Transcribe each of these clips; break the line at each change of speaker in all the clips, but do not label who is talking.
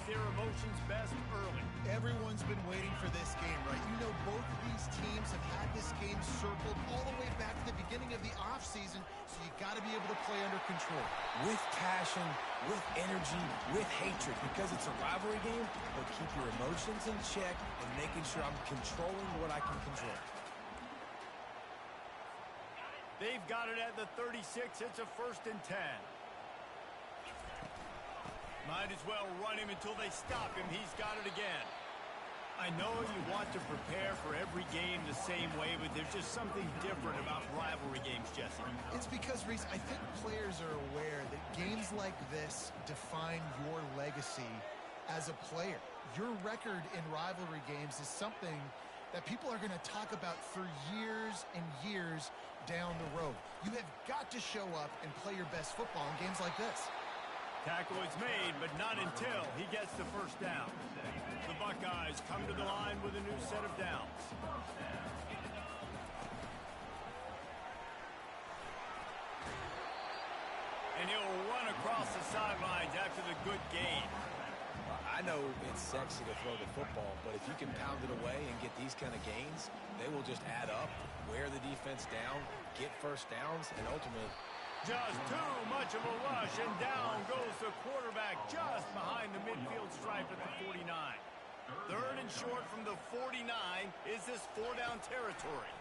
their emotions best early.
Everyone's been waiting for this game, right? You know, both of these teams have had this game circled all the way back to the beginning of the offseason, so you got to be able to play under control.
With passion, with energy, with hatred, because it's a rivalry game, but keep your emotions in check and making sure I'm controlling what I can control.
They've got it at the 36. It's a 1st and 10. Might as well run him until they stop him. He's got it again. I know you want to prepare for every game the same way, but there's just something different about rivalry games, Jesse.
It's because, Reese, I think players are aware that games like this define your legacy as a player. Your record in rivalry games is something that people are going to talk about for years and years down the road. You have got to show up and play your best football in games like this.
Tackle is made, but not until he gets the 1st down. The Buckeyes come to the line with a new set of downs. And he'll run across the sidelines after the good gain.
I know it's sexy to throw the football, but if you can pound it away and get these kind of gains, they will just add up, wear the defense down, get 1st downs, and ultimately...
Just too much of a rush, and down goes the quarterback just behind the midfield stripe at the 49. 3rd and short from the 49. Is this 4-down territory?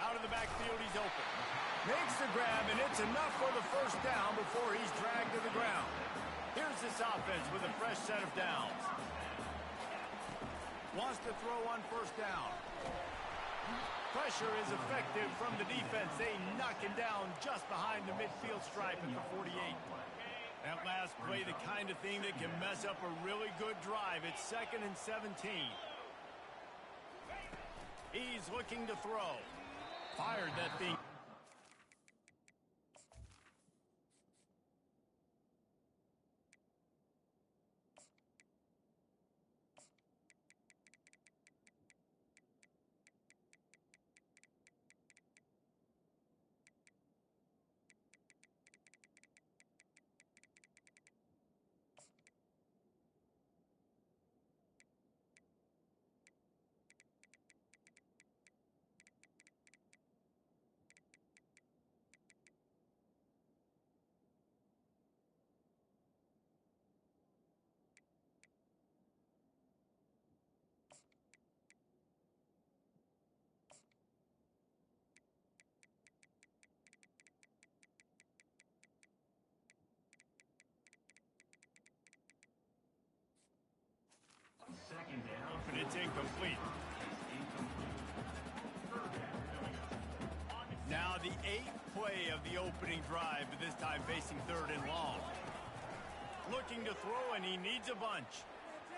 Out of the backfield, he's open. Makes the grab, and it's enough for the 1st down before he's dragged to the ground. Here's this offense with a fresh set of downs. Wants to throw on 1st down. Pressure is effective from the defense. They knock him down just behind the midfield stripe at the 48. That last play, the kind of thing that can mess up a really good drive. It's 2nd and 17. He's looking to throw. Fired that thing. And it's incomplete. Now the 8th play of the opening drive, but this time facing 3rd and long. Looking to throw, and he needs a bunch.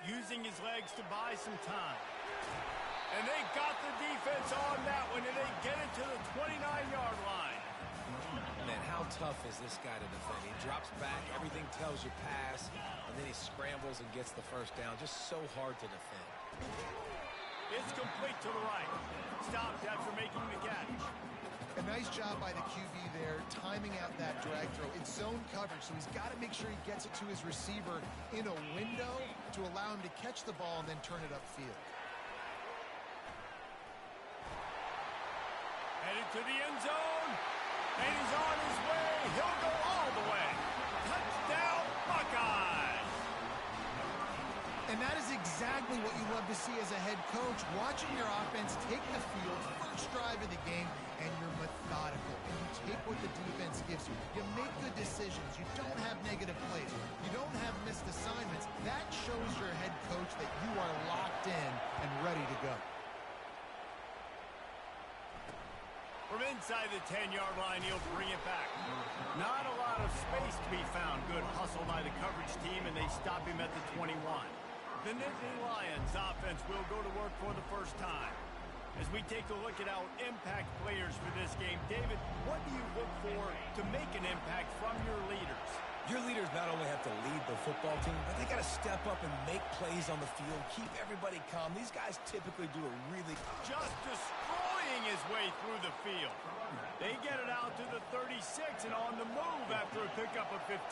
Using his legs to buy some time. And they got the defense on that one, and they get it to the 29-yard line.
Man, how tough is this guy to defend? He drops back, everything tells you pass, and then he scrambles and gets the 1st down. Just so hard to defend.
It's complete to the right. Stopped after making the catch.
A nice job by the QB there, timing out that drag throw. It's zone coverage, so he's got to make sure he gets it to his receiver in a window to allow him to catch the ball and then turn it upfield.
Headed to the end zone, and he's on his way. He'll go all the way. Touchdown, Buckeyes!
And that is exactly what you love to see as a head coach, watching your offense take the field, first drive of the game, and you're methodical, and you take what the defense gives you. You make good decisions. You don't have negative plays. You don't have missed assignments. That shows your head coach that you are locked in and ready to go.
From inside the 10-yard line, he'll bring it back. Not a lot of space to be found. Good hustle by the coverage team, and they stop him at the 21. The Nittany Lions offense will go to work for the 1st time. As we take a look at our impact players for this game, David, what do you look for to make an impact from your leaders?
Your leaders not only have to lead the football team, but they got to step up and make plays on the field, keep everybody calm. These guys typically do a really...
Just destroying his way through the field. They get it out to the 36 and on the move after a pickup of 15.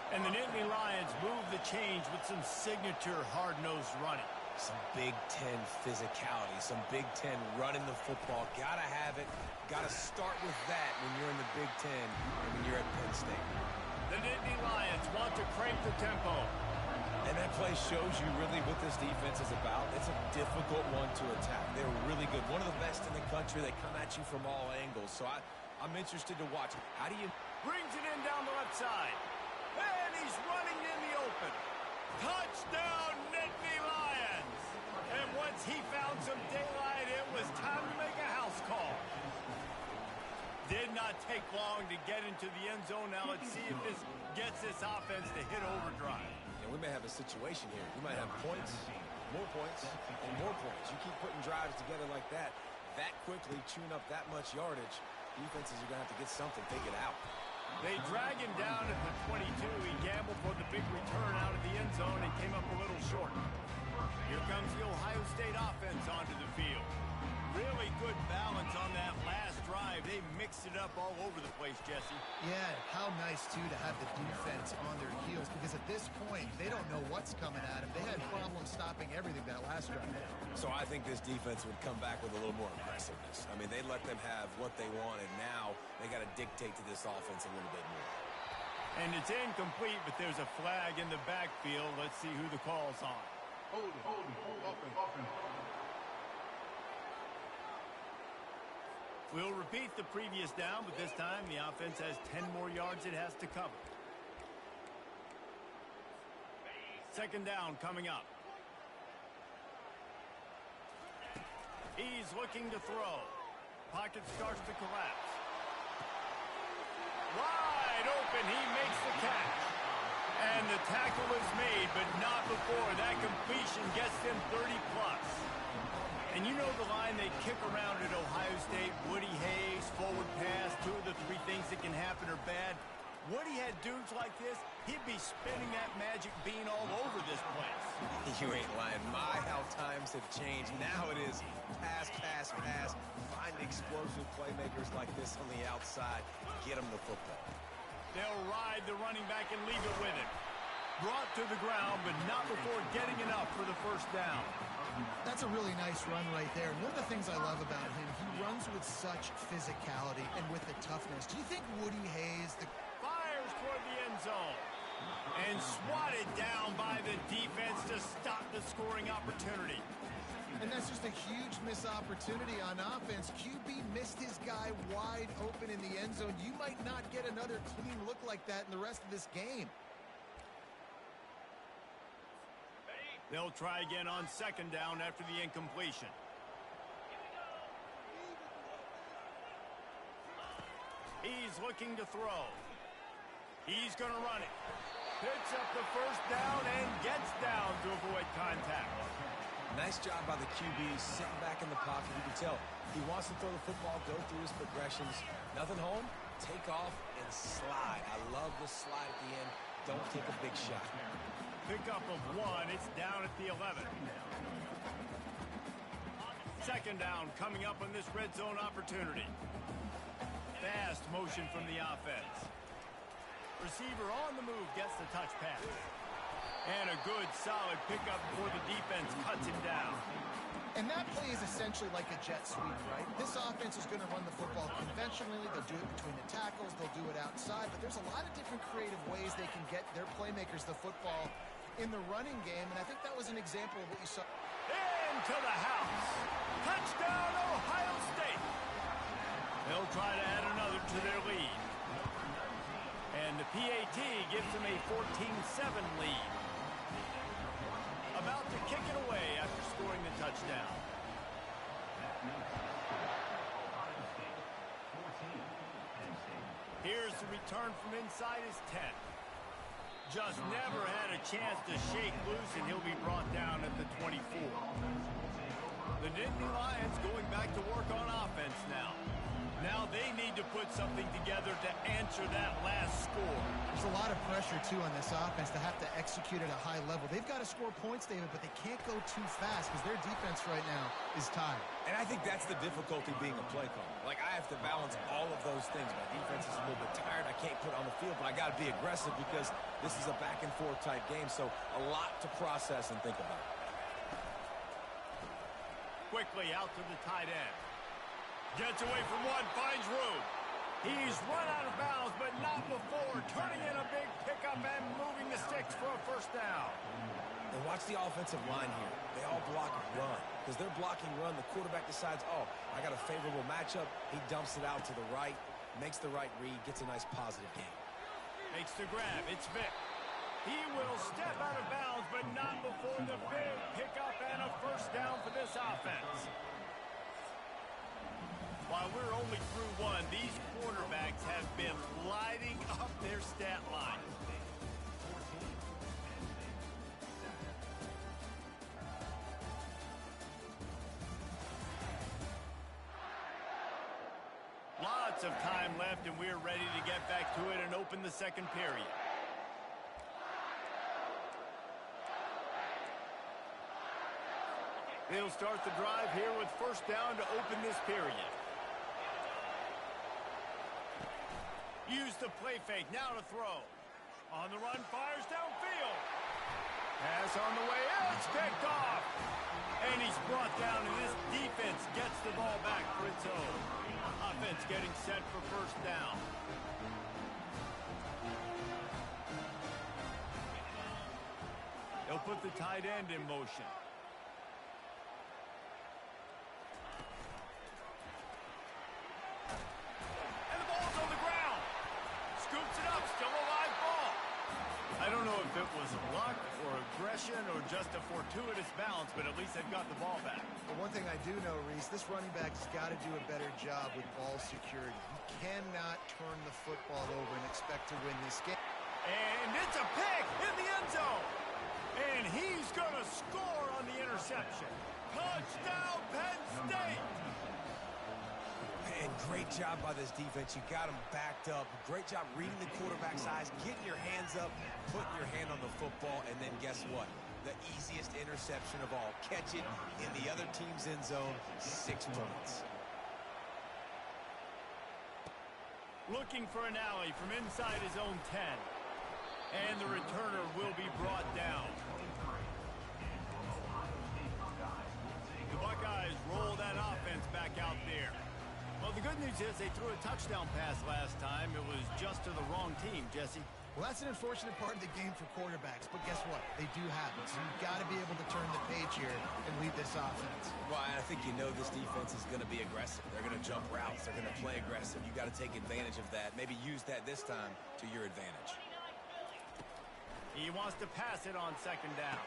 And the Nittany Lions move the change with some signature hard-nosed running.
Some Big Ten physicality, some Big Ten running the football. Gotta have it. Gotta start with that when you're in the Big Ten and when you're at Penn State.
The Nittany Lions want to crank the tempo.
And that play shows you really what this defense is about. It's a difficult one to attack. They're really good. One of the best in the country. They come at you from all angles. So I'm interested to watch. How do you...
Brings it in down the left side. And he's running in the open. Touchdown, Nittany Lions! And once he found some daylight, it was time to make a house call. Did not take long to get into the end zone. Now let's see if this gets this offense to hit overdrive.
We may have a situation here. We might have points, more points, and more points. You keep putting drives together like that quickly, chewing up that much yardage, defenses are going to have to get something figured out.
They drag him down at the 22. He gambled for the big return out of the end zone and came up a little short. Here comes the Ohio State offense onto the field. Really good balance on that last drive. They mixed it up all over the place, Jesse.
Yeah, how nice, too, to have the defense on their heels, because at this point, they don't know what's coming at them. They had problems stopping everything that last drive.
So I think this defense would come back with a little more aggressiveness. I mean, they let them have what they wanted. Now they got to dictate to this offense a little bit more.
And it's incomplete, but there's a flag in the backfield. Let's see who the call's on.
Hold it. Offense.
We'll repeat the previous down, but this time the offense has 10 more yards it has to cover. Second down coming up. He's looking to throw. Pocket starts to collapse. Wide open, he makes the catch. And the tackle is made, but not before. That completion gets them 30-plus. And you know the line they kick around at Ohio State, Woody Hayes, forward pass, 2 of the 3 things that can happen are bad. Woody had dudes like this, he'd be spinning that magic bean all over this place.
You ain't lying. My, how times have changed. Now it is pass. Find explosive playmakers like this on the outside. Get them the football.
They'll ride the running back and leave it with him. Brought to the ground, but not before getting enough for the first down.
That's a really nice run right there. And one of the things I love about him, he runs with such physicality and with the toughness. Do you think Woody Hayes...
Fires toward the end zone. And swatted down by the defense to stop the scoring opportunity.
And that's just a huge missed opportunity on offense. QB missed his guy wide open in the end zone. You might not get another clean look like that in the rest of this game.
They'll try again on second down after the incompletion. He's looking to throw. He's going to run it. Picks up the first down and gets down to avoid contact.
Nice job by the QB, sitting back in the pocket. You can tell he wants to throw the football, go through his progressions. Nothing home, take off and slide. I love the slide at the end. Don't take a big shot.
Pickup of 1. It's down at the 11. Second down coming up on this red zone opportunity. Fast motion from the offense. Receiver on the move gets the touch pass. And a good, solid pickup before the defense cuts him down.
And that play is essentially like a jet sweep, right? This offense is going to run the football conventionally. They'll do it between the tackles. They'll do it outside. But there's a lot of different creative ways they can get their playmakers the football in the running game. And I think that was an example of what you saw.
Into the house. Touchdown, Ohio State. They'll try to add another to their lead. And the PAT gives them a 14-7 lead. About to kick it away after scoring the touchdown. Here's the return from inside his 10. Just never had a chance to shake loose, and he'll be brought down at the 24. The Nittany Lions going back to work on offense now. Now they need to put something together to answer that last score.
There's a lot of pressure, too, on this offense to have to execute at a high level. They've got to score points, David, but they can't go too fast because their defense right now is tired.
And I think that's the difficulty being a play caller. Like, I have to balance all of those things. My defense is a little bit tired. I can't put on the field, but I got to be aggressive because this is a back-and-forth type game, so a lot to process and think about.
Quickly out to the tight end. Gets away from one, finds room. He's run out of bounds, but not before turning in a big pickup and moving the sticks for a first down.
And watch the offensive line here. They all block and run. Because they're blocking run, the quarterback decides, oh, I got a favorable matchup. He dumps it out to the right, makes the right read, gets a nice positive gain.
Makes the grab. It's Vic. He will step out of bounds, but not before the big pickup and a first down for this offense. While we're only through one, these quarterbacks have been lighting up their stat line. Lots of time left, and we're ready to get back to it and open the second period. They'll start the drive here with first down to open this period. Use the play fake, now to throw. On the run, fires downfield. Pass on the way, it's picked off. And he's brought down, and this defense gets the ball back for its own. Offense getting set for first down. They'll put the tight end in motion. I don't know if it was luck or aggression or just a fortuitous bounce, but at least they've got the ball back.
But one thing I do know, Reese, this running back has got to do a better job with ball security. He cannot turn the football over and expect to win this game.
And it's a pick in the end zone. And he's going to score on the interception. Touchdown, Penn State!
And great job by this defense. You got them backed up. Great job reading the quarterback's eyes, getting your hands up, putting your hand on the football, and then guess what? The easiest interception of all. Catch it in the other team's end zone, 6 points.
Looking for an alley from inside his own 10. And the returner will be brought down. The Buckeyes roll that offense back out there. Well, the good news is they threw a touchdown pass last time. It was just to the wrong team, Jesse.
Well, that's an unfortunate part of the game for quarterbacks, but guess what? They do have it, so you've got to be able to turn the page here and lead this offense.
Well, I think you know this defense is going to be aggressive. They're going to jump routes. They're going to play aggressive. You got to take advantage of that. Maybe use that this time to your advantage.
He wants to pass it on second down.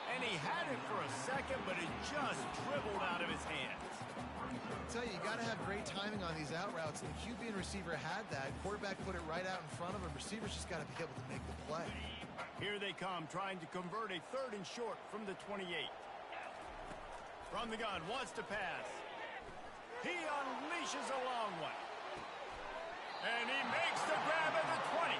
And he had it for a second, but it just dribbled out of his hands.
I tell you, you got to have great timing on these out routes. The QB and receiver had that. Quarterback put it right out in front of him. Receivers just got to be able to make the play.
Here they come, trying to convert a 3rd and short from the 28. From the gun, wants to pass. He unleashes a long one. And he makes the grab at the 20.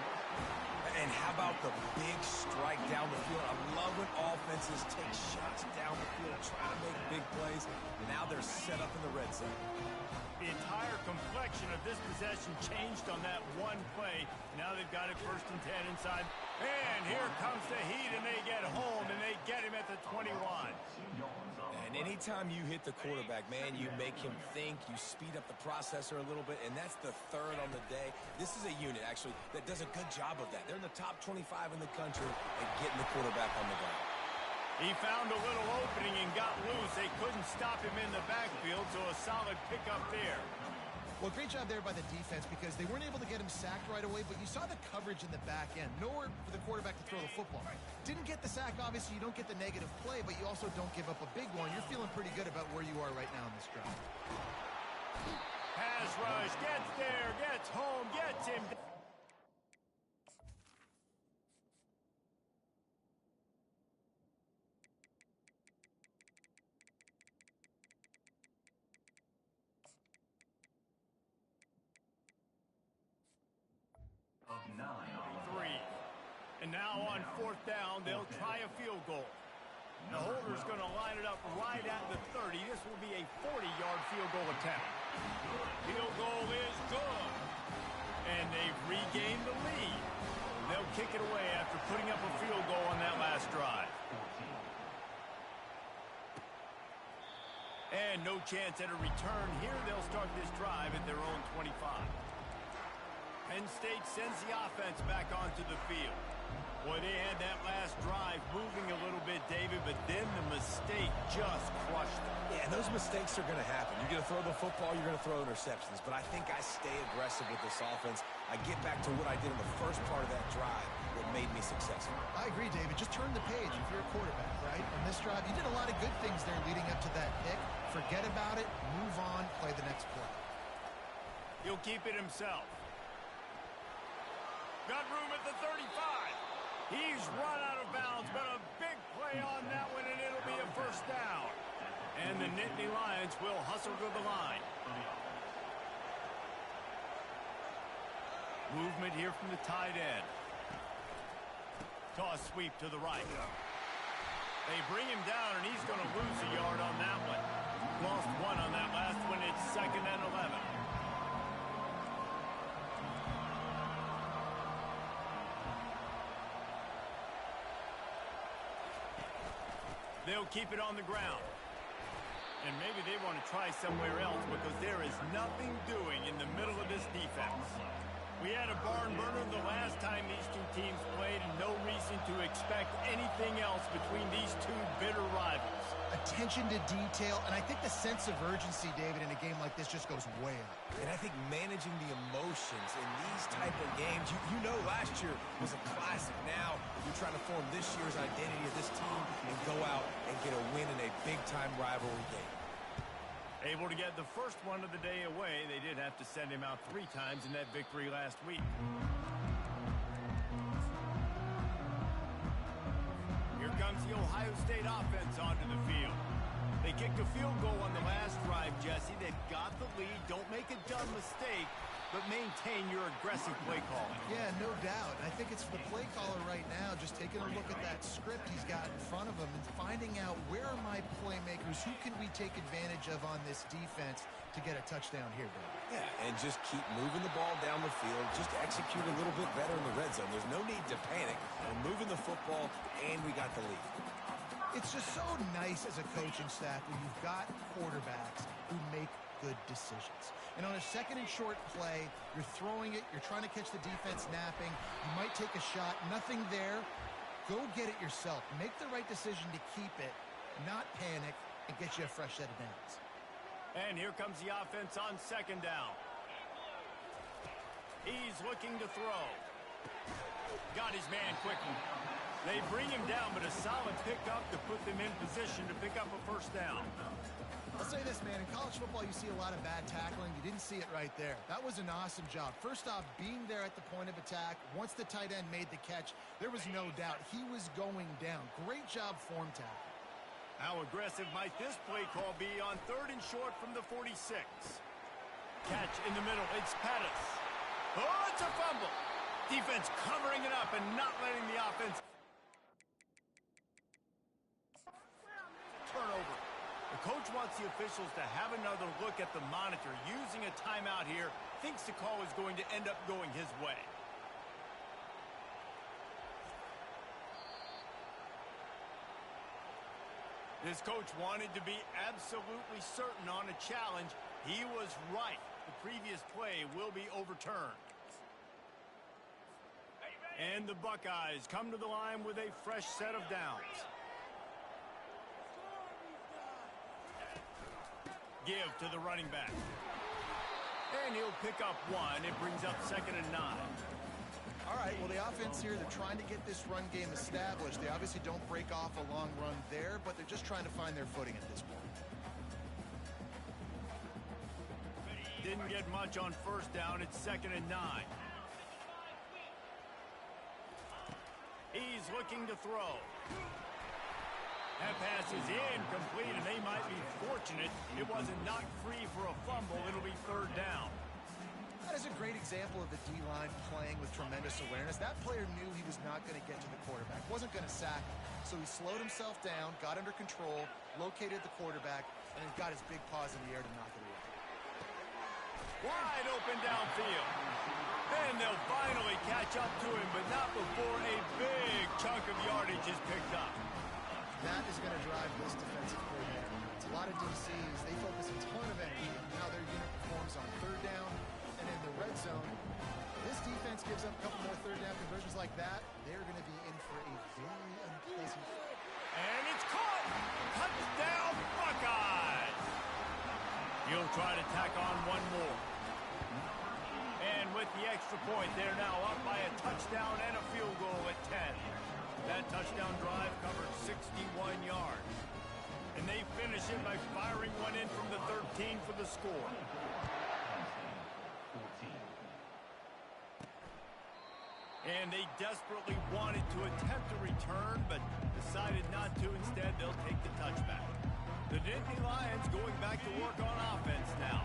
And how about the big strike down the field? I love when offenses take shots down the field, trying to make big plays. Now they're set up in the red zone.
The entire complexion of this possession changed on that one play. Now they've got it 1st and 10 inside. And here comes the heat, and they get home, and they get him at the 21.
And anytime you hit the quarterback, man, you make him think, you speed up the processor a little bit, and that's the 3rd on the day. This is a unit, actually, that does a good job of that. They're in the top 25 in the country at getting the quarterback on the ground.
He found a little opening and got loose. They couldn't stop him in the backfield, so a solid pickup there.
Well, great job there by the defense because they weren't able to get him sacked right away, but you saw the coverage in the back end. Nowhere for the quarterback to throw the football. Didn't get the sack, obviously. You don't get the negative play, but you also don't give up a big one. You're feeling pretty good about where you are right now in this drive.
Pass rush, gets there, gets home, gets him. And now on fourth down, they'll try a field goal. The holder's going to line it up right at the 30. This will be a 40-yard field goal attempt. Field goal is good. And they've regained the lead. They'll kick it away after putting up a field goal on that last drive. And no chance at a return here. They'll start this drive at their own 25. Penn State sends the offense back onto the field. Boy, they had that last drive moving a little bit, David, but then the mistake just crushed them.
Yeah, and those mistakes are going to happen. You're going to throw the football, you're going to throw interceptions. But I think I stay aggressive with this offense. I get back to what I did in the first part of that drive that made me successful.
I agree, David. Just turn the page if you're a quarterback, right? On this drive, you did a lot of good things there leading up to that pick. Forget about it, move on, play the next play.
He'll keep it himself. Got room at the 35. He's run out of bounds, but a big play on that one, and it'll be a first down. And the Nittany Lions will hustle to the line. Movement here from the tight end. Toss sweep to the right. They bring him down, and he's going to lose a yard on that one. Lost one on that last one. It's 2nd and 11. They'll keep it on the ground. And maybe they want to try somewhere else because there is nothing doing in the middle of this defense. We had a barn burner the last time these two teams played, and no reason to expect anything else between these two bitter rivals.
Attention to detail, and I think the sense of urgency, David, in a game like this just goes way up.
And I think managing the emotions in these type of games, you know last year was a classic. Now you're trying to form this year's identity of this team and go out and get a win in a big-time rivalry game.
Able to get the first one of the day away. They did have to send him out 3 times in that victory last week. Here comes the Ohio State offense onto the field. They kicked a field goal on the last drive, Jesse. They've got the lead. Don't make a dumb mistake, but maintain your aggressive play calling.
Yeah, no doubt. I think it's the play caller right now just taking a look at that script he's got in front of him and finding out where are my playmakers, who can we take advantage of on this defense to get a touchdown here, Bill.
Yeah, and just keep moving the ball down the field. Just execute a little bit better in the red zone. There's no need to panic. We're moving the football, and we got the lead.
It's just so nice as a coaching staff when you've got quarterbacks who make good decisions. And on a 2nd and short play, you're throwing it, you're trying to catch the defense napping, you might take a shot, nothing there. Go get it yourself. Make the right decision to keep it, not panic, and get you a fresh set of downs.
And here comes the offense on 2nd down. He's looking to throw. Got his man quickly. They bring him down, but a solid pickup to put them in position to pick up a first down.
I'll say this, man. In college football, you see a lot of bad tackling. You didn't see it right there. That was an awesome job. First off, being there at the point of attack. Once the tight end made the catch, there was no doubt he was going down. Great job form tackle.
How aggressive might this play call be on 3rd and short from the 46? Catch in the middle. It's Pettis. Oh, it's a fumble. Defense covering it up and not letting the offense. Turnover. The coach wants the officials to have another look at the monitor. Using a timeout here, thinks the call is going to end up going his way. This coach wanted to be absolutely certain on a challenge. He was right. The previous play will be overturned. And the Buckeyes come to the line with a fresh set of downs. Give to the running back. And he'll pick up 1. It brings up 2nd and 9.
All right, well, the offense here, they're trying to get this run game established. They obviously don't break off a long run there, but they're just trying to find their footing at this point.
Didn't get much on 1st down. It's 2nd and 9. He's looking to throw. That pass is incomplete, and they might be fortunate it wasn't knocked free for a fumble. It'll be 3rd down.
That is a great example of the D-line playing with tremendous awareness. That player knew he was not going to get to the quarterback. Wasn't going to sack him. So he slowed himself down, got under control, located the quarterback, and then got his big paws in the air to knock it away.
Wide open downfield. And they'll finally catch up to him, but not before a big chunk of yardage is picked up.
That is going to drive this defensive coordinator. It's a lot of DCs. They focus a ton of energy on how their unit performs on third down and in the red zone. This defense gives up a couple more third down conversions like that. They're going to be in for a very unpleasant.
And it's caught. Touchdown, Buckeyes. He'll try to tack on one more. And with the extra point, they're now up by a touchdown and a field goal at 10. That touchdown drive covered 61 yards. And they finish it by firing one in from the 13 for the score. And they desperately wanted to attempt a return, but decided not to. Instead, they'll take the touchback. The Nittany Lions going back to work on offense now.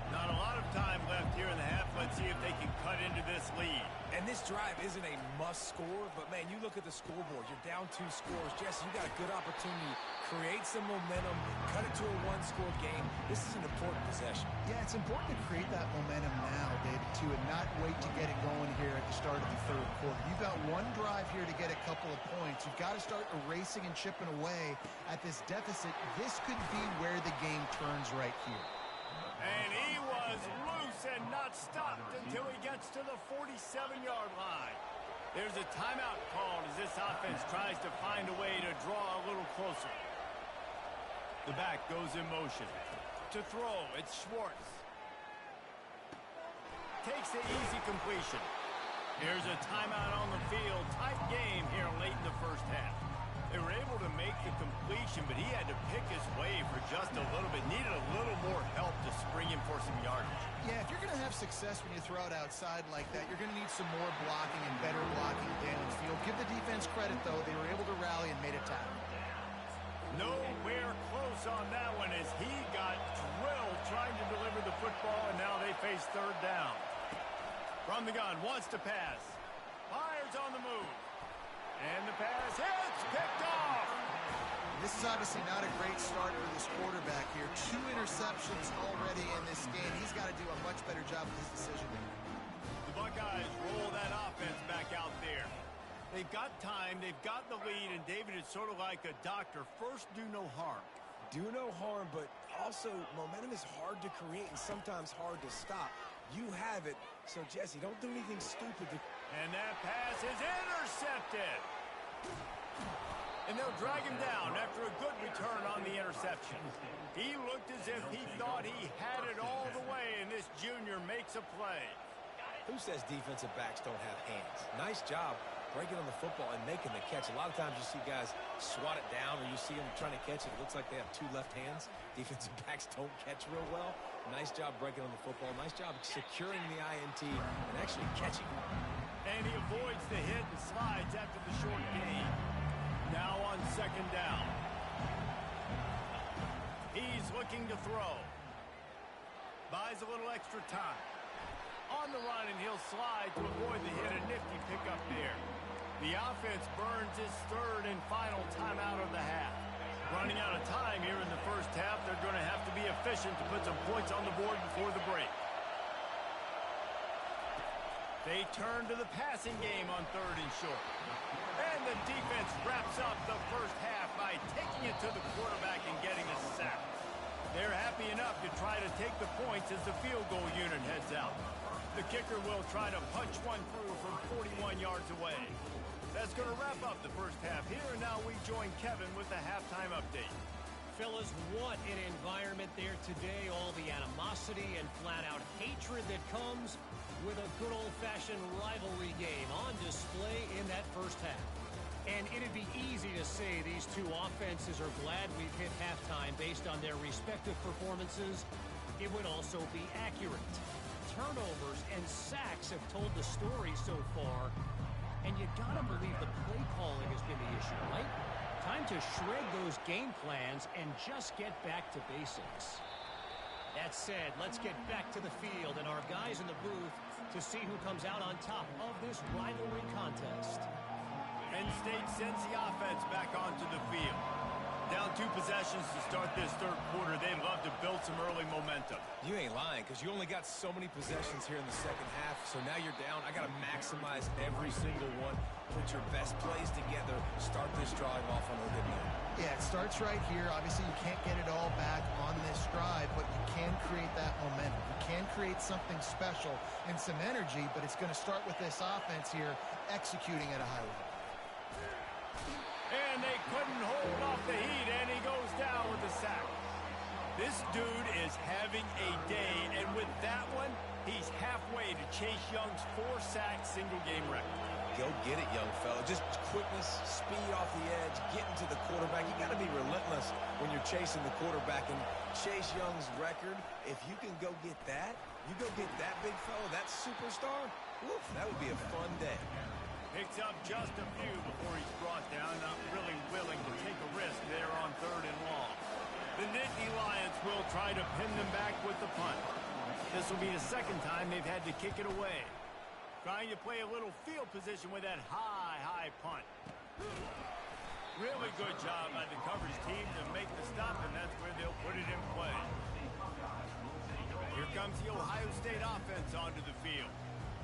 Not a lot of time left here in the half. Let's see if they can cut into this lead.
And this drive isn't a must score, but man, you look at the scoreboard. You're down 2 scores. Jesse, you got a good opportunity. Create some momentum. Cut it to a 1-score game. This is an important possession.
Yeah, it's important to create that momentum now, David, too, and not wait to get it going here at the start of the third quarter. You've got one drive here to get a couple of points. You've got to start erasing and chipping away at this deficit. This could be where the game turns right here.
And he was loose and not stopped until he gets to the 47-yard line. There's a timeout called as this offense tries to find a way to draw a little closer. The back goes in motion. To throw, it's Schwartz. Takes the easy completion. Here's a timeout on the field. Tight game here late in the first half. They were able to make the completion, but he had to pick his way for just a little bit. Needed a little more help to spring him for some yardage.
Yeah, if you're going to have success when you throw it outside like that, you're going to need some more blocking and better blocking downfield. Give the defense credit, though. They were able to rally and made a tackle.
Nowhere close on that one as he got drilled trying to deliver the football, and now they face third down. From the gun, wants to pass. Fires on the move. And the pass hits, picked off.
This is obviously not a great start for this quarterback here. 2 interceptions already in this game. He's got to do a much better job with his decision-making.
The Buckeyes roll that offense back out there. They've got time, they've got the lead, and David is sort of like a doctor. First, do no harm.
Do no harm, but also momentum is hard to create and sometimes hard to stop. You have it, so Jesse, don't do anything stupid.
And that pass is intercepted. And they'll drag him down after a good return on the interception. He looked as if he thought he had it all the way, and this junior makes a play.
Who says defensive backs don't have hands? Nice job breaking on the football and making the catch. A lot of times you see guys swat it down or you see them trying to catch it. It looks like they have 2 left hands. Defensive backs don't catch real well. Nice job breaking on the football. Nice job securing the INT and actually catching.
And he avoids the hit and slides after the short gain. Now on second down. He's looking to throw. Buys a little extra time. On the run, and he'll slide to avoid the hit. A nifty pickup there. The offense burns his third and final timeout of the half. Running out of time here in the first half. They're going to have to be efficient to put some points on the board before the break. They turn to the passing game on third and short. And the defense wraps up the first half by taking it to the quarterback and getting a sack. They're happy enough to try to take the points as the field goal unit heads out. The kicker will try to punch one through from 41 yards away. That's going to wrap up the first half here, and now we join Kevin with the halftime update.
Fellas, what an environment there today. All the animosity and flat-out hatred that comes with a good old-fashioned rivalry game on display in that first half. And it'd be easy to say these 2 offenses are glad we've hit halftime based on their respective performances. It would also be accurate. Turnovers and sacks have told the story so far, and you gotta believe the play calling has been the issue, right? Time to shred those game plans and just get back to basics. That said, let's get back to the field and our guys in the booth to see who comes out on top of this rivalry contest.
State sends the offense back onto the field. Down 2 possessions to start this third quarter. They'd love to build some early momentum.
You ain't lying, because you only got so many possessions here in the second half, so now you're down. I got to maximize every single one. Put your best plays together. Start this drive off on a good note.
Yeah, it starts right here. Obviously, you can't get it all back on this drive, but you can create that momentum. You can create something special and some energy, but it's going to start with this offense here executing at a high level.
And they couldn't hold off the heat, and he goes down with a sack. This dude is having a day, and with that one, he's halfway to Chase Young's 4-sack single-game record.
Go get it, young fella. Just quickness, speed off the edge, getting to the quarterback. You got to be relentless when you're chasing the quarterback. And Chase Young's record, if you can go get that, you go get that big fella, that superstar, woof, that would be a fun day.
Picks up just a few before he's brought down, not really willing to take a risk there on 3rd and long. The Nittany Lions will try to pin them back with the punt. This will be the second time they've had to kick it away. Trying to play a little field position with that high punt. Really good job by the coverage team to make the stop, and that's where they'll put it in play. Here comes the Ohio State offense onto the field.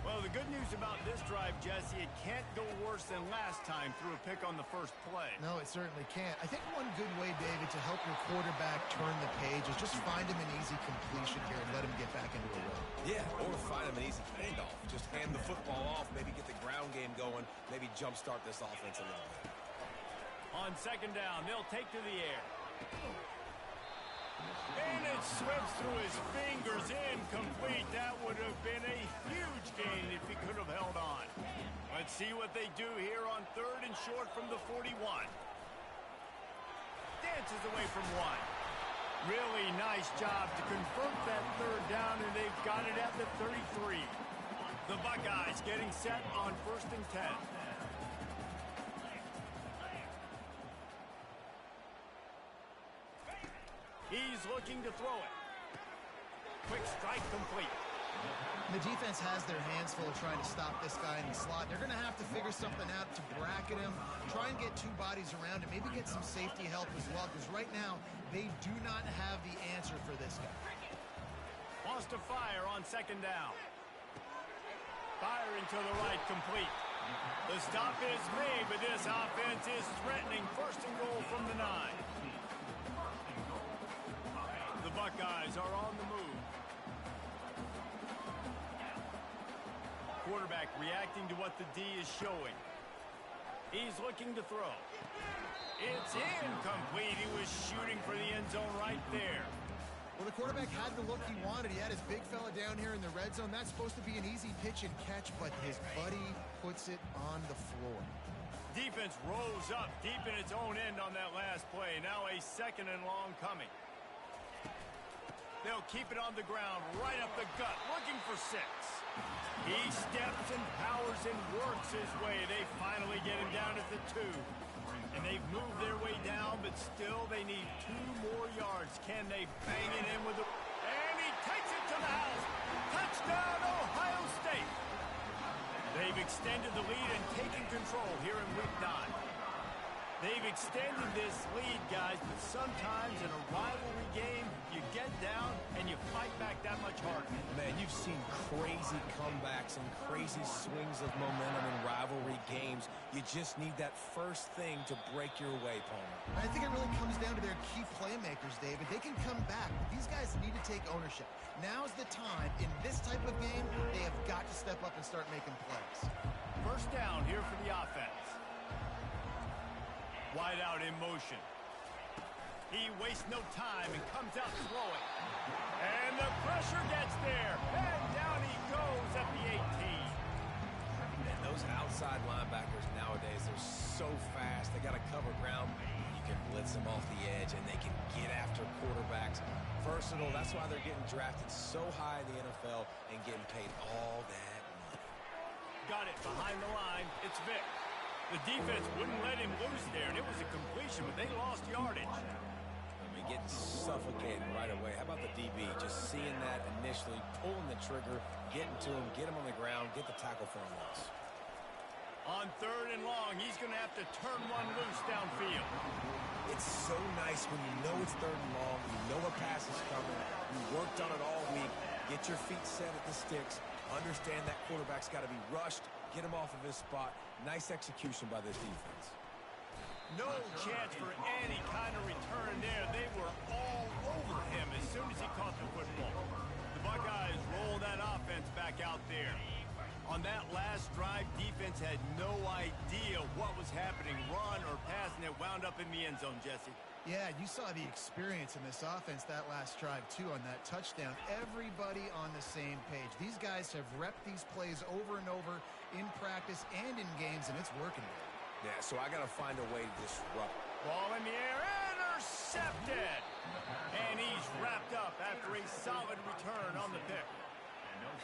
Well, the good news about this drive, Jesse, it can't go worse than last time through a pick on the first play.
No, it certainly can't. I think one good way, David, to help your quarterback turn the page is just find him an easy completion here and let him get back into a run.
Yeah, or find him an easy handoff. Just hand the football off, maybe get the ground game going, maybe jumpstart this offense a little bit.
On 2nd down, they'll take to the air. And it slips through his fingers, incomplete. That would have been a huge gain if he could have held on. Let's see what they do here on 3rd and short from the 41. Dances away from 1. Really nice job to convert that 3rd down, and they've got it at the 33. The Buckeyes getting set on 1st and 10. He's looking to throw it. Quick strike complete.
The defense has their hands full trying to stop this guy in the slot. They're going to have to figure something out to bracket him, try and get 2 bodies around him, maybe get some safety help as well, because right now they do not have the answer for this guy.
Wants to fire on 2nd down. Firing to the right, complete. The stop is made, but this offense is threatening 1st and goal from the 9. The Buckeyes are on the move. Quarterback reacting to what the D is showing. He's looking to throw. It's incomplete. He was shooting for the end zone right there.
Well, the quarterback had the look he wanted. He had his big fella down here in the red zone. That's supposed to be an easy pitch and catch, but his buddy puts it on the floor.
Defense rolls up deep in its own end on that last play. Now a 2nd and long coming. They'll keep it on the ground, right up the gut, looking for 6. He steps and powers and works his way. They finally get him down at the 2. And they've moved their way down, but still they need 2 more yards. Can they bang it in with the... And he takes it to the house. Touchdown, Ohio State. They've extended the lead and taken control here in week 9. They've extended this lead, guys, but sometimes in a rivalry game, you get down and you fight back that much harder.
Man, you've seen crazy comebacks and crazy swings of momentum in rivalry games. You just need that first thing to break your way, Palmer.
I think it really comes down to their key playmakers, David. They can come back. These guys need to take ownership. Now's the time. In this type of game, they have got to step up and start making plays.
1st down here for the offense. Wide out in motion. He wastes no time and comes out throwing. And the pressure gets there. And down he goes at the 18.
And those outside linebackers nowadays, they're so fast. They got to cover ground. You can blitz them off the edge, and they can get after quarterbacks. Versatile. That's why they're getting drafted so high in the NFL and getting paid all that money.
Got it behind the line. It's Vic. The defense wouldn't let him loose there, and it was a completion, but they lost yardage.
I mean, getting suffocated right away. How about the DB? Just seeing that initially, pulling the trigger, getting to him, get him on the ground, get the tackle for a loss.
On 3rd and long, he's going to have to turn one loose downfield.
It's so nice when you know it's 3rd and long, you know a pass is coming, you worked on it all week, get your feet set at the sticks, understand that quarterback's got to be rushed, get him off of his spot. Nice execution by this defense.
No chance for any kind of return there. They were all over him as soon as he caught the football. The Buckeyes roll that offense back out there. On that last drive, defense had no idea what was happening, run or pass, and it wound up in the end zone, Jesse.
Yeah, you saw the experience in this offense that last drive, too, on that touchdown. Everybody on the same page. These guys have repped these plays over and over in practice and in games, and it's working.
Yeah, so I got to find a way to disrupt.
Ball in the air, intercepted! And he's wrapped up after a solid return on the pick.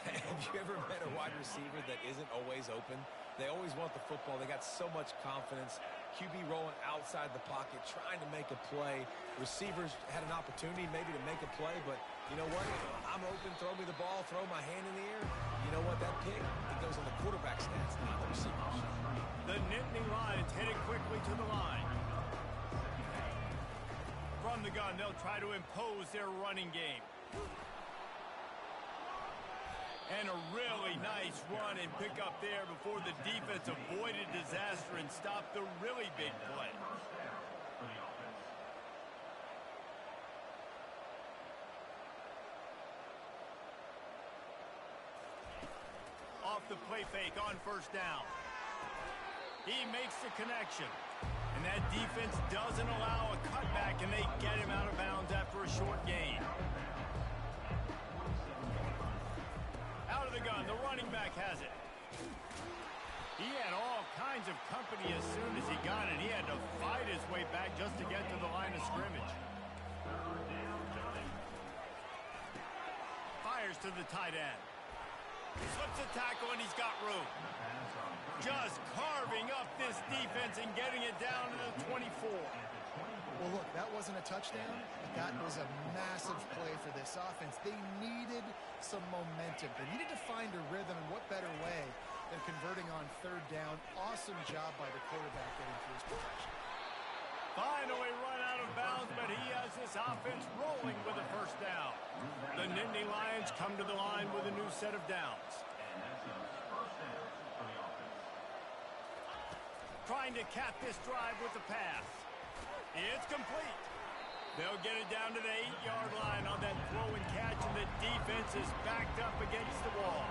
Have you ever met a wide receiver that isn't always open? They always want the football. They got so much confidence. QB rolling outside the pocket, trying to make a play. Receivers had an opportunity maybe to make a play, but you know what? I'm open, throw me the ball, throw my hand in the air. You know what? That pick, it goes on the quarterback stats, not the receivers.
The Nittany Lions headed quickly to the line. From the gun, they'll try to impose their running game. And a really nice run and pick up there before the defense avoided disaster and stopped the really big play. Off the play fake on 1st down. He makes the connection. And that defense doesn't allow a cutback, and they get him out of bounds after a short gain. Out of the gun, the running back has it. He had all kinds of company as soon as he got it. He had to fight his way back just to get to the line of scrimmage. Fires to the tight end. Slips a tackle, and he's got room. Just carving up this defense and getting it down to the 24.
Well, look, that wasn't a touchdown, but that was a massive play for this offense. They needed some momentum. They needed to find a rhythm, and what better way than converting on 3rd down. Awesome job by the quarterback getting through his protection.
Finally run out of bounds, but he has this offense rolling with a 1st down. The Nittany Lions come to the line with a new set of downs. Trying to cap this drive with the pass. It's complete. They'll get it down to the 8-yard line on that throw and catch, and the defense is backed up against the wall.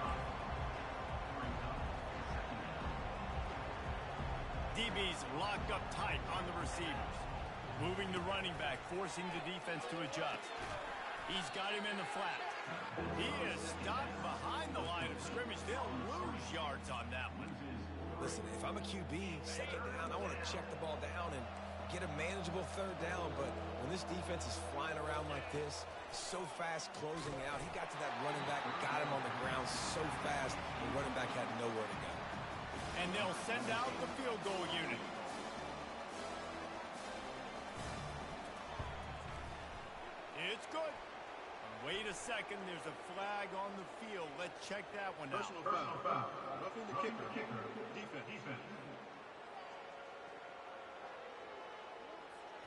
DB's locked up tight on the receivers. Moving the running back, forcing the defense to adjust. He's got him in the flat. He is stopped behind the line of scrimmage. They'll lose yards on that one.
Listen, if I'm a QB, 2nd down, I want to check the ball down and get a manageable 3rd down, but when this defense is flying around like this, so fast closing out, he got to that running back and got him on the ground so fast, the running back had nowhere to go.
And they'll send out the field goal unit. It's good. Wait a second, there's a flag on the field. Let's check that one out.
Personal foul. Roughing the kicker. Defense.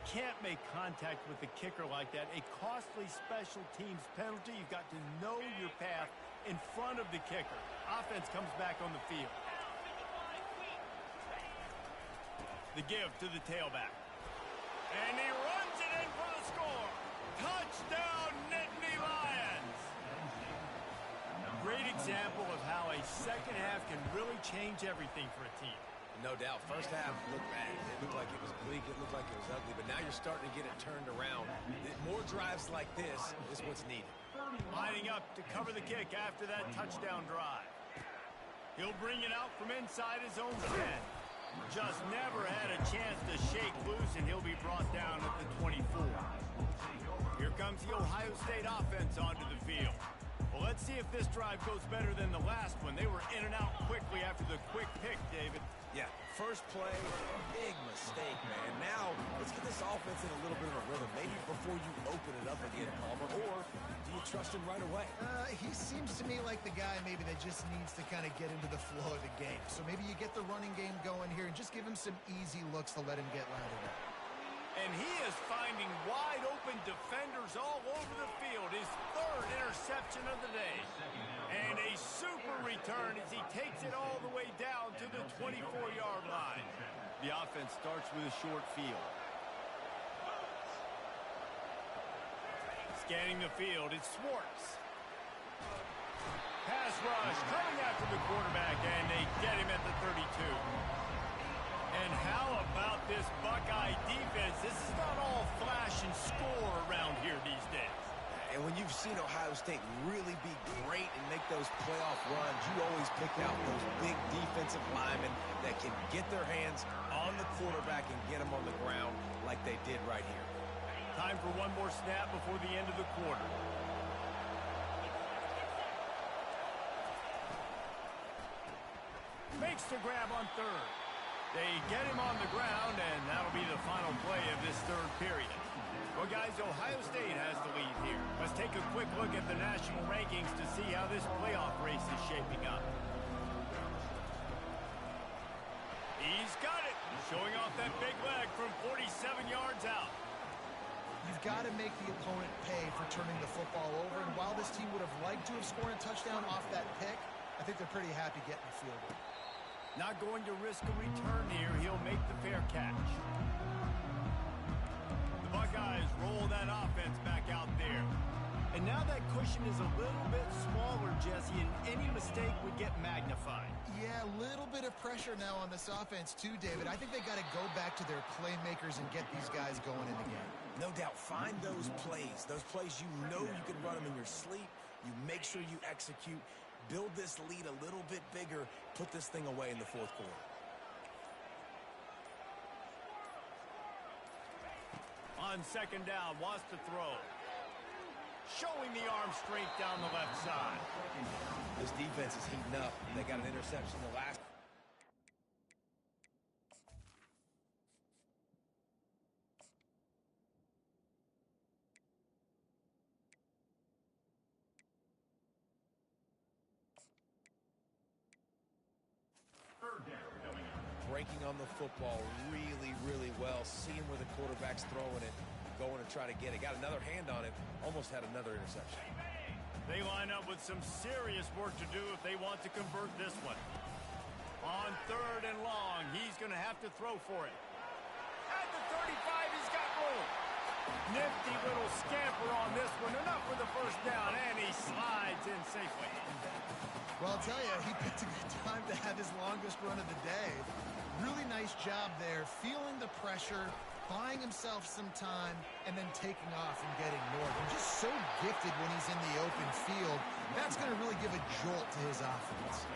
Can't make contact with the kicker like that. A costly special teams penalty. You've got to know your path in front of the kicker. Offense comes back on the field. The give to the tailback. And he runs it in for the score. Touchdown, Nittany Lions! Great example of how a 2nd half can really change everything for a team.
No doubt. 1st half looked bad. It looked like it was bleak. It looked like it was ugly. But now you're starting to get it turned around. More drives like this is what's needed.
Lining up to cover the kick after that touchdown drive. He'll bring it out from inside his own 10. Just never had a chance to shake loose, and he'll be brought down at the 24. Here comes the Ohio State offense onto the field. Well, let's see if this drive goes better than the last one. They were in and out quickly after the quick pick, David.
Yeah, first play, big mistake, man. Now, let's get this offense in a little bit of a rhythm. Maybe before you open it up again, Palmer, or do you trust him right away?
He seems to me like the guy maybe that just needs to kind of get into the flow of the game. So maybe you get the running game going here and just give him some easy looks to let him get rounded up.
And he is finding wide open defenders all over the field. His third interception of the day. And a super return as he takes it all the way down to the 24-yard line. The offense starts with a short field. Scanning the field, it's Schwartz. Pass rush coming after the quarterback, and they get him at the 32. And how about this Buckeye defense? This is not all flash and score around here these days.
And when you've seen Ohio State really be great and make those playoff runs, you always pick out those big defensive linemen that can get their hands on the quarterback and get him on the ground like they did right here.
Time for one more snap before the end of the quarter. Makes the grab on third. They get him on the ground, and that'll be the final play of this third period. Well, guys, Ohio State has the lead here. Let's take a quick look at the national rankings to see how this playoff race is shaping up. He's got it, showing off that big leg from 47 yards out.
You've got to make the opponent pay for turning the football over, and while this team would have liked to have scored a touchdown off that pick, I think they're pretty happy getting the field goal.
Not going to risk a return here. He'll make the fair catch. The Buckeyes roll that offense back out there. And now that cushion is a little bit smaller, Jesse, and any mistake would get magnified.
Yeah, a little bit of pressure now on this offense too, David. I think they got to go back to their playmakers and get these guys going in the game.
No doubt, find those plays you know you can run them in your sleep. You make sure you execute. Build this lead a little bit bigger. Put this thing away in the fourth quarter.
On second down, wants to throw. Showing the arm strength down the left side.
This defense is heating up. They got an interception the last. Breaking on the football really, really well. Seeing where the quarterback's throwing it. Going to try to get it. Got another hand on it. Almost had another interception.
They line up with some serious work to do if they want to convert this one. On third and long, he's going to have to throw for it. At the 35, he's got room. Nifty little scamper on this one. Enough for the first down, and he slides in safely.
Well, I'll tell you, he picked a good time to have his longest run of the day. Really nice job there, feeling the pressure, buying himself some time, and then taking off and getting north. And just so gifted when he's in the open field. That's going to really give a jolt to his offense.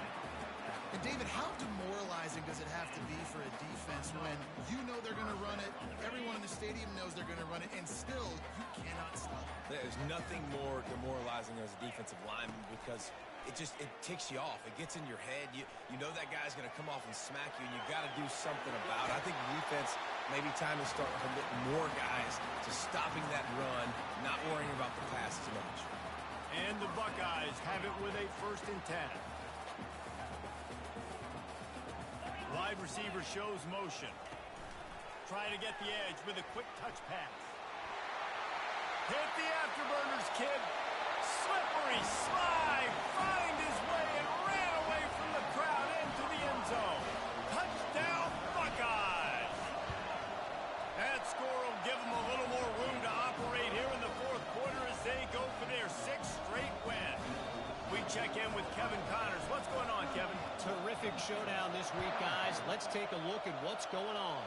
And, David, how demoralizing does it have to be for a defense when you know they're going to run it, everyone in the stadium knows they're going to run it, and still you cannot stop it?
There's nothing more demoralizing as a defensive lineman because it ticks you off. It gets in your head. You know that guy's going to come off and smack you, and you got to do something about it. I think the defense, maybe time to start committing more guys to stopping that run, not worrying about the pass too much.
And the Buckeyes have it with a 1st and 10. Wide receiver shows motion. Trying to get the edge with a quick touch pass. Hit the afterburners, kid. Slippery slide. Find his way and ran away from the crowd into the end zone. Touchdown, Buckeyes. That score will give them a little more room to operate here in the fourth quarter as they go for their 6th straight win. We check in with Kevin Connors. What's going on, Kevin?
Terrific showdown this week, guys. Let's take a look at what's going on.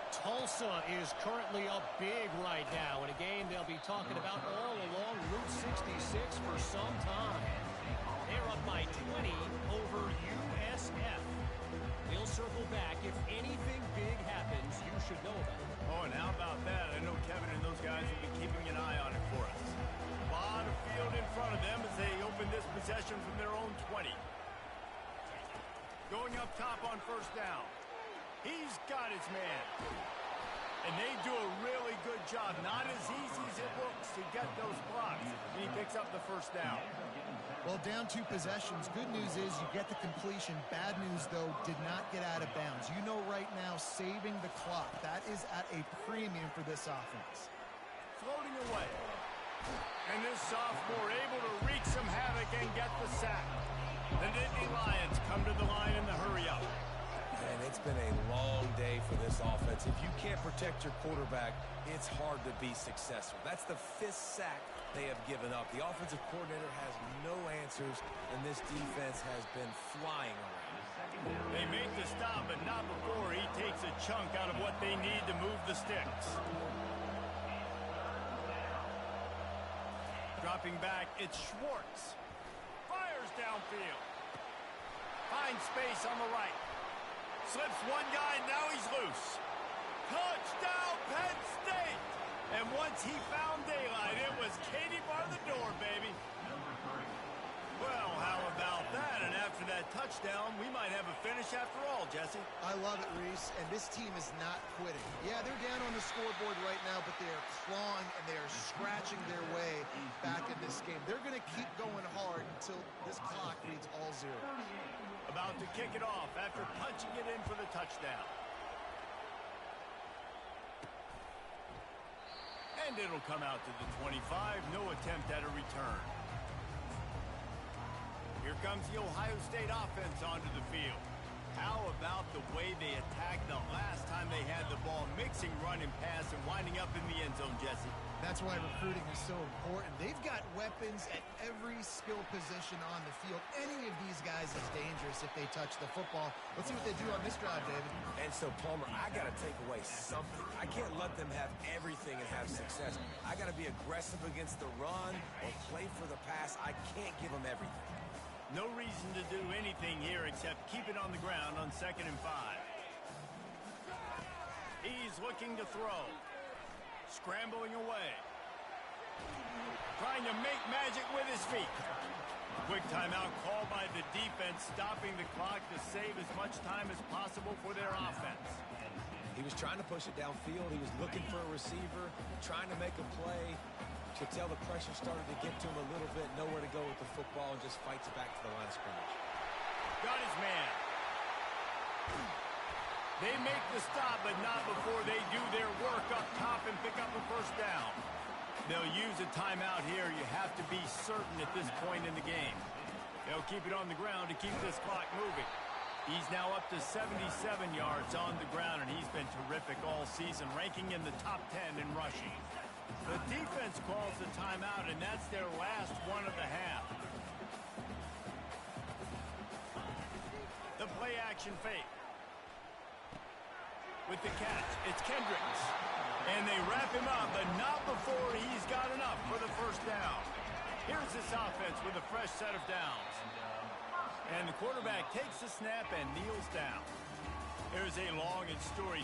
Tulsa is currently up big right now in a game they'll be talking about all along Route 66 for some time. They're up by 20 over USF. We'll circle back. If anything big happens, you should know about it.
Oh, and how about that? I know Kevin and those guys will be keeping an eye on it for us. A lot of field in front of them as they open this possession from their own 20. Going up top on 1st down. He's got his man. And they do a really good job. Not as easy as it looks to get those blocks. And he picks up the first down.
Well, down 2 possessions. Good news is you get the completion. Bad news, though, did not get out of bounds. You know right now, saving the clock. That is at a premium for this offense.
Floating away. And this sophomore able to wreak some havoc and get the sack. The Nittany Lions come to the line in the hurry-up.
And it's been a long day for this offense. If you can't protect your quarterback, it's hard to be successful. That's the 5th sack they have given up. The offensive coordinator has no answers, and this defense has been flying around.
They make the stop, but not before he takes a chunk out of what they need to move the sticks. Dropping back, it's Schwartz. Fires downfield. Finds space on the right. Slips one guy, now he's loose. Touchdown, Penn State! And once he found daylight, it was Katie bar the door, baby. Well, how about that? And after that touchdown, we might have a finish after all, Jesse.
I love it, Reese, and this team is not quitting. Yeah, they're down on the scoreboard right now, but they are clawing and they are scratching their way back in this game. They're going to keep going hard until this clock reads all zeros.
About to kick it off after punching it in for the touchdown. And it'll come out to the 25. No attempt at a return. Here comes the Ohio State offense onto the field. How about the way they attacked the last time they had the ball, mixing run and pass and winding up in the end zone, Jesse?
That's why recruiting is so important. They've got weapons at every skill position on the field. Any of these guys is dangerous if they touch the football. Let's see what they do on this drive, David.
And so, Palmer, I got to take away something. I can't let them have everything and have success. I got to be aggressive against the run or play for the pass. I can't give them everything.
No reason to do anything here except keep it on the ground on 2nd and 5. He's looking to throw. Scrambling away. Trying to make magic with his feet. Quick timeout called by the defense, stopping the clock to save as much time as possible for their offense.
He was trying to push it downfield. He was looking for a receiver, trying to make a play. You could tell the pressure started to get to him a little bit. Nowhere to go with the football, and just fights it back to the line of scrimmage.
Got his man. They make the stop, but not before they do their work up top and pick up a first down. They'll use a timeout here. You have to be certain at this point in the game. They'll keep it on the ground to keep this clock moving. He's now up to 77 yards on the ground, and he's been terrific all season, ranking in the top 10 in rushing. The defense calls the timeout, and that's their last one of the half. The play-action fake. With the catch, it's Kendricks. And they wrap him up, but not before he's got enough for the first down. Here's this offense with a fresh set of downs. And the quarterback takes the snap and kneels down. There's a long and storied